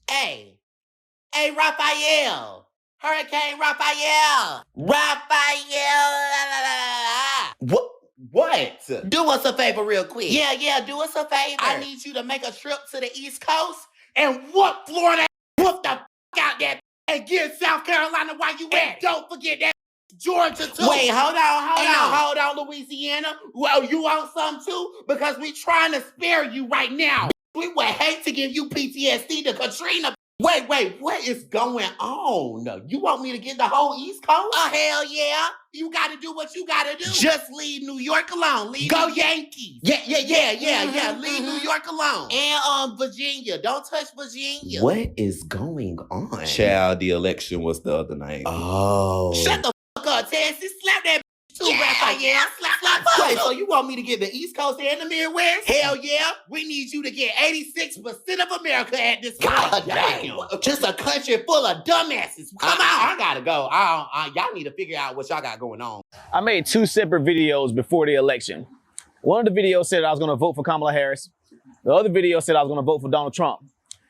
Hey, Raphael. Hurricane Raphael. What? Do us a favor real quick. Yeah, do us a favor. I need you to make a trip to the East Coast and whoop Florida, whoop the out there, and get South Carolina while you at. Don't forget that Georgia too. Wait, hold on, Louisiana. Well, you want some too? Because we trying to spare you right now. We would hate to give you PTSD to Katrina. Wait, what is going on? You want me to get the whole East Coast? Oh, hell yeah. You got to do what you got to do. Just leave New York alone. Go Yankees. Yeah. Leave New York alone. And Virginia. Don't touch Virginia. What is going on? Child, the election was the other night. Oh. Shut the fuck up, Tessie. Slap that too, Raphael. Slap. Wait, so you want me to get the East Coast and the Midwest? Hell yeah. We need you to get 86% of America at this point. God damn. Just a country full of dumbasses. Come on. I gotta go. Y'all need to figure out what y'all got going on. I made 2 separate videos before the election. One of the videos said I was gonna vote for Kamala Harris. The other video said I was gonna vote for Donald Trump.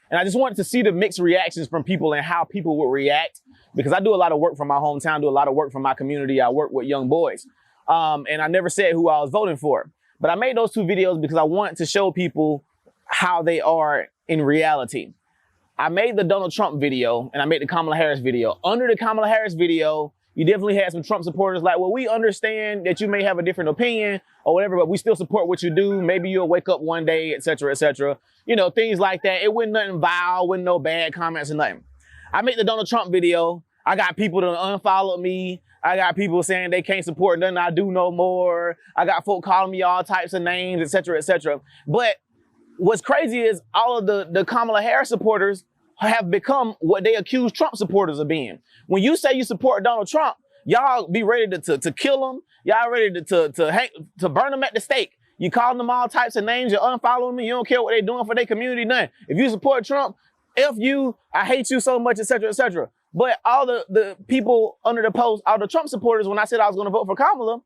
And I just wanted to see the mixed reactions from people and how people would react, because I do a lot of work from my hometown, do a lot of work from my community. I work with young boys. And I never said who I was voting for. But I made those 2 videos because I wanted to show people how they are in reality. I made the Donald Trump video and I made the Kamala Harris video. Under the Kamala Harris video, you definitely had some Trump supporters like, well, we understand that you may have a different opinion or whatever, but we still support what you do. Maybe you'll wake up one day, et cetera, et cetera. You know, things like that. It wasn't nothing vile, wasn't no bad comments or nothing. I made the Donald Trump video. I got people that unfollowed me. I got people saying they can't support nothing I do no more. I got folk calling me all types of names, et cetera, et cetera. But what's crazy is all of the Kamala Harris supporters have become what they accuse Trump supporters of being. When you say you support Donald Trump, y'all be ready to kill him. Y'all ready to burn him at the stake. You calling them all types of names. You unfollowing them. You don't care what they're doing for their community, nothing. If you support Trump, F you, I hate you so much, et cetera, et cetera. But all the people under the post, all the Trump supporters, when I said I was going to vote for Kamala,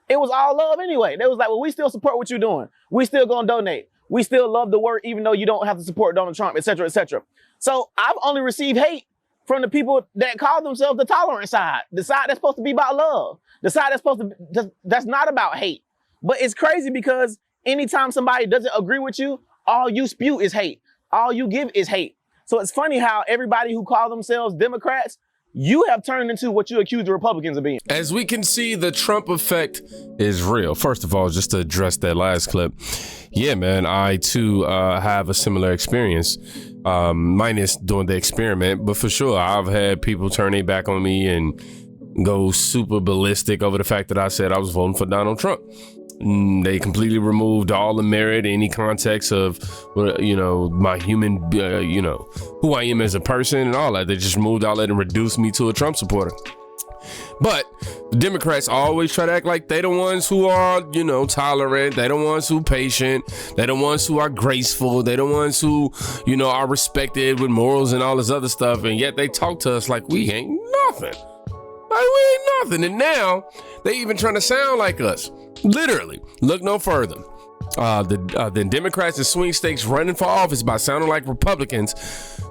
it was all love anyway. They was like, well, we still support what you're doing. We still going to donate. We still love the work, even though you don't have to support Donald Trump, et cetera, et cetera. So I've only received hate from the people that call themselves the tolerant side, the side that's supposed to be about love, the side that's not about hate. But it's crazy because anytime somebody doesn't agree with you, all you spew is hate. All you give is hate. So it's funny how everybody who call themselves Democrats, you have turned into what you accuse the Republicans of being. As we can see, the Trump effect is real. First of all, just to address that last clip. Yeah, man, I too have a similar experience, minus doing the experiment. But for sure, I've had people turn their back on me and go super ballistic over the fact that I said I was voting for Donald Trump. They completely removed all the merit, any context of, you know, my human, you know, who I am as a person and all that. They just removed all that and reduced me to a Trump supporter. But the Democrats always try to act like they the ones who are, you know, tolerant. They the ones who patient. They the ones who are graceful. They the ones who, you know, are respected with morals and all this other stuff. And yet they talk to us like we ain't nothing. Like we ain't nothing. And now they even trying to sound like us. Literally, look no further. The Democrats in swing states running for office by sounding like Republicans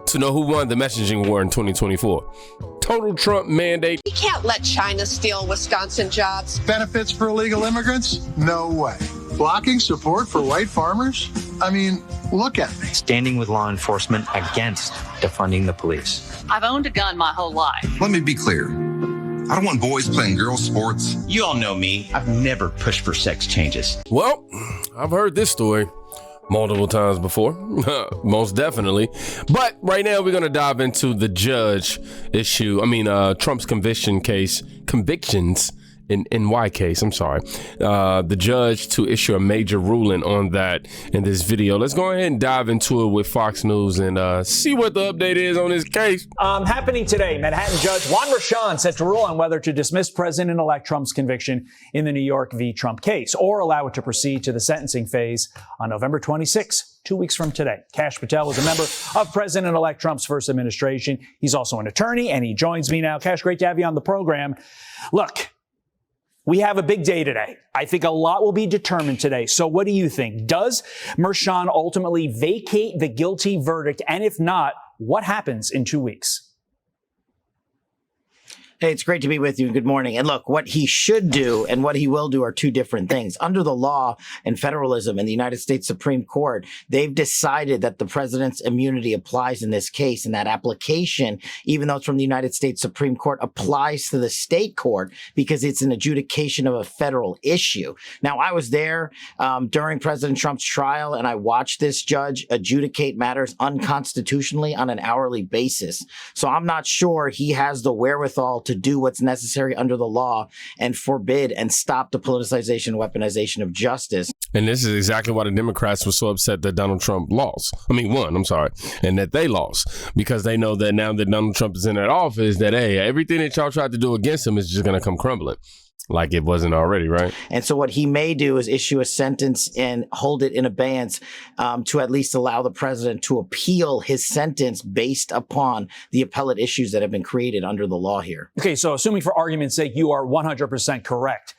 to know who won the messaging war in 2024. Total Trump mandate. We can't let China steal Wisconsin jobs. Benefits for illegal immigrants? No way. Blocking support for white farmers? I mean, look at me. Standing with law enforcement against defunding the police. I've owned a gun my whole life. Let me be clear. I don't want boys playing girls' sports. You all know me. I've never pushed for sex changes. Well, I've heard this story multiple times before, most definitely. But right now we're going to dive into the judge issue. Trump's convictions in NY case. I'm sorry. The judge to issue a major ruling on that in this video. Let's go ahead and dive into it with Fox News and see what the update is on this case. Happening today, Manhattan Judge Juan Rashan set to rule on whether to dismiss President-elect Trump's conviction in the New York v. Trump case or allow it to proceed to the sentencing phase on November 26, 2 weeks from today. Kash Patel is a member of President-elect Trump's first administration. He's also an attorney, and he joins me now. Kash, great to have you on the program. Look, we have a big day today. I think a lot will be determined today. So what do you think? Does Merchan ultimately vacate the guilty verdict? And if not, What happens in 2 weeks? Hey, it's great to be with you. Good morning. And look, what he should do and what he will do are two different things. Under the law and federalism in the United States Supreme Court, they've decided that the president's immunity applies in this case. And that application, even though it's from the United States Supreme Court, applies to the state court because it's an adjudication of a federal issue. Now, I was there during President Trump's trial, and I watched this judge adjudicate matters unconstitutionally on an hourly basis. So I'm not sure he has the wherewithal to do what's necessary under the law and forbid and stop the politicization and weaponization of justice. And this is exactly why the Democrats were so upset that Donald Trump won, and that they lost, because they know that now that Donald Trump is in that office, that, hey, everything that y'all tried to do against him is just going to come crumbling. Like it wasn't already, right? And so what he may do is issue a sentence and hold it in abeyance to at least allow the president to appeal his sentence based upon the appellate issues that have been created under the law here. Okay, so assuming for argument's sake you are 100% correct,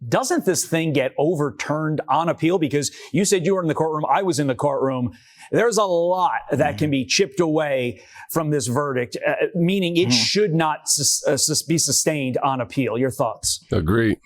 doesn't this thing get overturned on appeal? Because you said you were in the courtroom, I was in the courtroom. There's a lot that can be chipped away from this verdict, meaning it should not be sustained on appeal. Your thoughts? Agreed.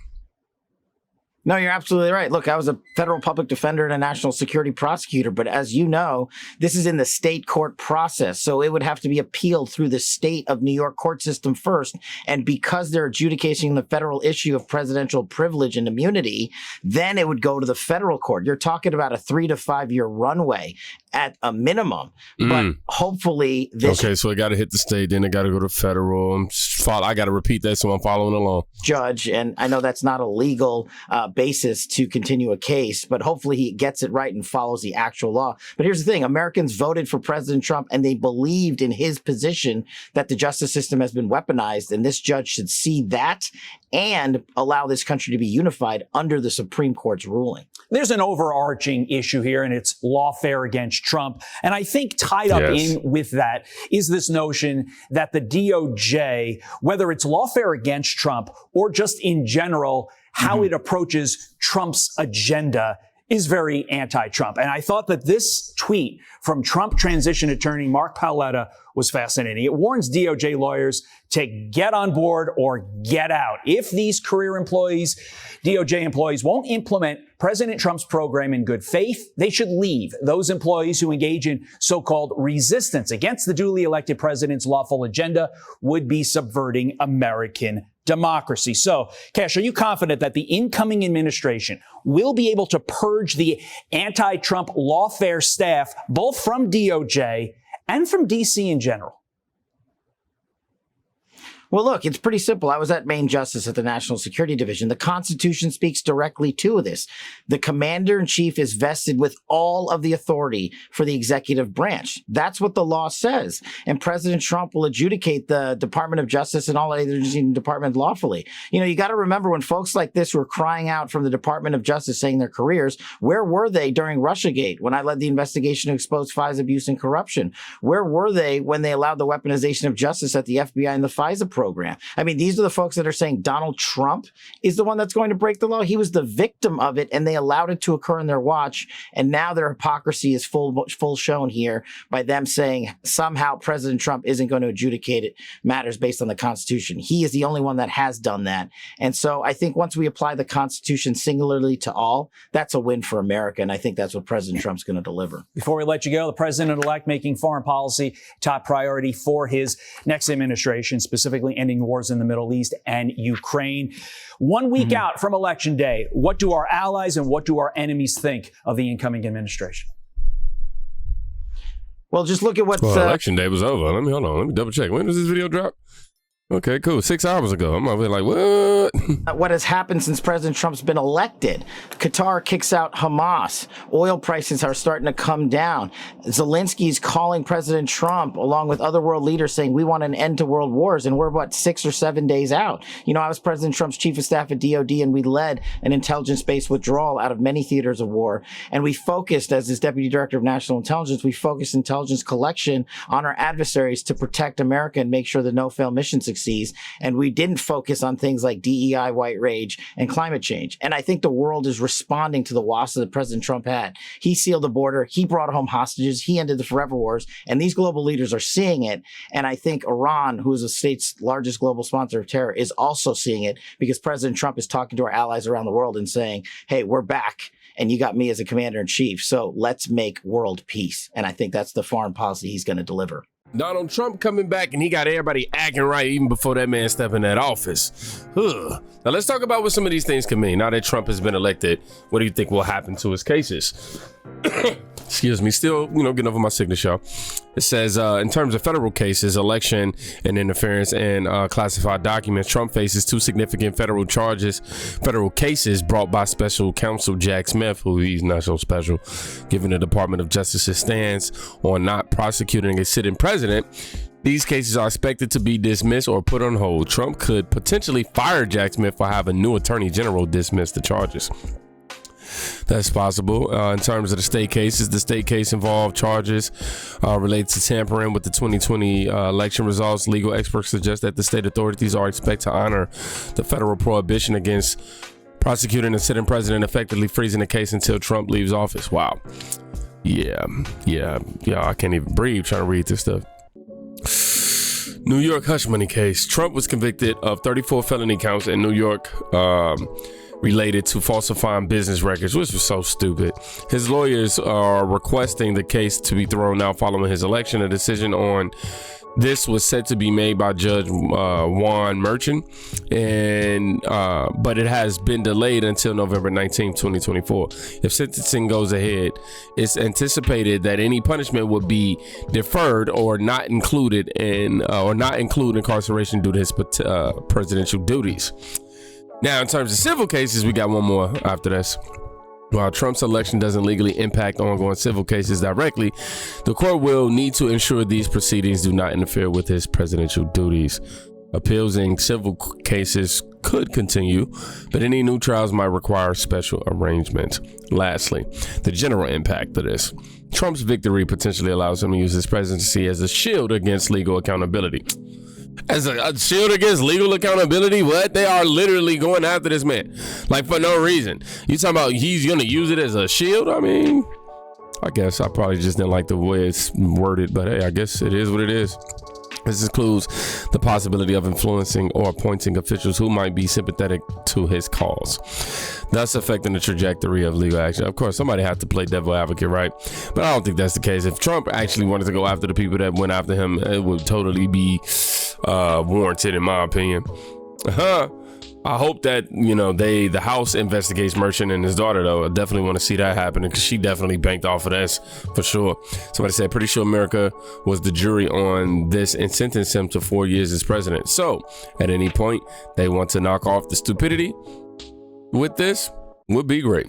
No, you're absolutely right. Look, I was a federal public defender and a national security prosecutor, but as you know, this is in the state court process. So it would have to be appealed through the state of New York court system first. And because they're adjudicating the federal issue of presidential privilege and immunity, then it would go to the federal court. You're talking about a 3 to 5 year runway at a minimum, but hopefully this... Okay, so it got to hit the state, then it got to go to federal. I got to repeat that so I'm following along. Judge, and I know that's not a legal basis to continue a case, but hopefully he gets it right and follows the actual law. But here's the thing, Americans voted for President Trump and they believed in his position that the justice system has been weaponized, and this judge should see that and allow this country to be unified under the Supreme Court's ruling. There's an overarching issue here, and it's lawfare against Trump. And I think tied up in with that is this notion that the DOJ, whether it's lawfare against Trump or just in general, how it approaches Trump's agenda is very anti-Trump. And I thought that this tweet from Trump transition attorney Mark Paoletta was fascinating. It warns DOJ lawyers to get on board or get out. If these career employees, DOJ employees, won't implement President Trump's program in good faith, they should leave. Those employees who engage in so-called resistance against the duly elected president's lawful agenda would be subverting American democracy. So, Cash, are you confident that the incoming administration will be able to purge the anti-Trump lawfare staff, both from DOJ and from D.C. in general? Well, look, it's pretty simple. I was at Main Justice at the National Security Division. The Constitution speaks directly to this. The commander-in-chief is vested with all of the authority for the executive branch. That's what the law says. And President Trump will adjudicate the Department of Justice and all other departments lawfully. You know, you got to remember when folks like this were crying out from the Department of Justice saying their careers, where were they during Russiagate when I led the investigation to expose FISA abuse and corruption? Where were they when they allowed the weaponization of justice at the FBI and the FISA program? I mean, these are the folks that are saying Donald Trump is the one that's going to break the law. He was the victim of it, and they allowed it to occur in their watch. And now their hypocrisy is full shown here by them saying somehow President Trump isn't going to adjudicate it matters based on the Constitution. He is the only one that has done that. And so I think once we apply the Constitution singularly to all, that's a win for America. And I think that's what President Trump's going to deliver. Before we let you go, the president-elect making foreign policy top priority for his next administration, specifically ending wars in the Middle East and Ukraine. 1 week out from Election Day, what do our allies and what do our enemies think of the incoming administration? Well, just look at what's... Election Day was over. Let me double check. When does this video drop? Okay, cool. 6 hours ago. I'm over here like, what? What has happened since President Trump's been elected? Qatar kicks out Hamas. Oil prices are starting to come down. Zelensky's calling President Trump, along with other world leaders, saying we want an end to world wars. And we're, 6 or 7 days out? You know, I was President Trump's chief of staff at DOD, and we led an intelligence-based withdrawal out of many theaters of war. And we focused, as his deputy director of national intelligence, we focused intelligence collection on our adversaries to protect America and make sure the no-fail mission succeeds. succeeds. And we didn't focus on things like DEI, white rage, and climate change. And I think the world is responding to the losses that President Trump had. He sealed the border. He brought home hostages. He ended the forever wars. And these global leaders are seeing it. And I think Iran, who is the state's largest global sponsor of terror, is also seeing it because President Trump is talking to our allies around the world and saying, hey, we're back. And you got me as a commander in chief. So let's make world peace. And I think that's the foreign policy he's going to deliver. Donald Trump coming back, and he got everybody acting right even before that man stepped in that office. Now let's talk about what some of these things can mean. Now that Trump has been elected, what do you think will happen to his cases? Excuse me, still, getting over my signature. It says, in terms of federal cases, election and interference and classified documents, Trump faces 2 significant federal cases brought by special counsel Jack Smith, who he's not so special, given the Department of Justice's stance on not prosecuting a sitting president. These cases are expected to be dismissed or put on hold. Trump could potentially fire Jack Smith for having a new attorney general dismiss the charges. That's possible. In terms of the state cases, the state case involved charges related to tampering with the 2020 election results. Legal experts suggest that the state authorities are expected to honor the federal prohibition against prosecuting a sitting president, effectively freezing the case until Trump leaves office. Wow. Yeah, I can't even breathe trying to read this stuff. New York hush money case. Trump was convicted of 34 felony counts in New York related to falsifying business records, which was so stupid. His lawyers are requesting the case to be thrown out following his election. A decision on this was set to be made by Judge Juan Merchan, but it has been delayed until November 19, 2024. If sentencing goes ahead, it's anticipated that any punishment would be deferred or not included include incarceration due to his presidential duties. Now, in terms of civil cases, we got one more after this. While Trump's election doesn't legally impact ongoing civil cases directly, the court will need to ensure these proceedings do not interfere with his presidential duties. Appeals in civil cases could continue, but any new trials might require special arrangements. Lastly, the general impact of this. Trump's victory potentially allows him to use his presidency as a shield against legal accountability. As a shield against legal accountability? What? They are literally going after this man, like, for no reason. You talking about he's gonna use it as a shield? I mean, I guess I probably just didn't like the way it's worded, but hey, I guess it is what it is. This includes the possibility of influencing or appointing officials who might be sympathetic to his cause, thus affecting the trajectory of legal action. Of course, somebody has to play devil advocate, right? But I don't think that's the case. If Trump actually wanted to go after the people that went after him, it would totally be warranted, in my opinion. I hope that, the House investigates Merchant and his daughter, though. I definitely want to see that happening because she definitely banked off of this for sure. Somebody said, pretty sure America was the jury on this and sentenced him to 4 years as president. So at any point they want to knock off the stupidity with this would be great.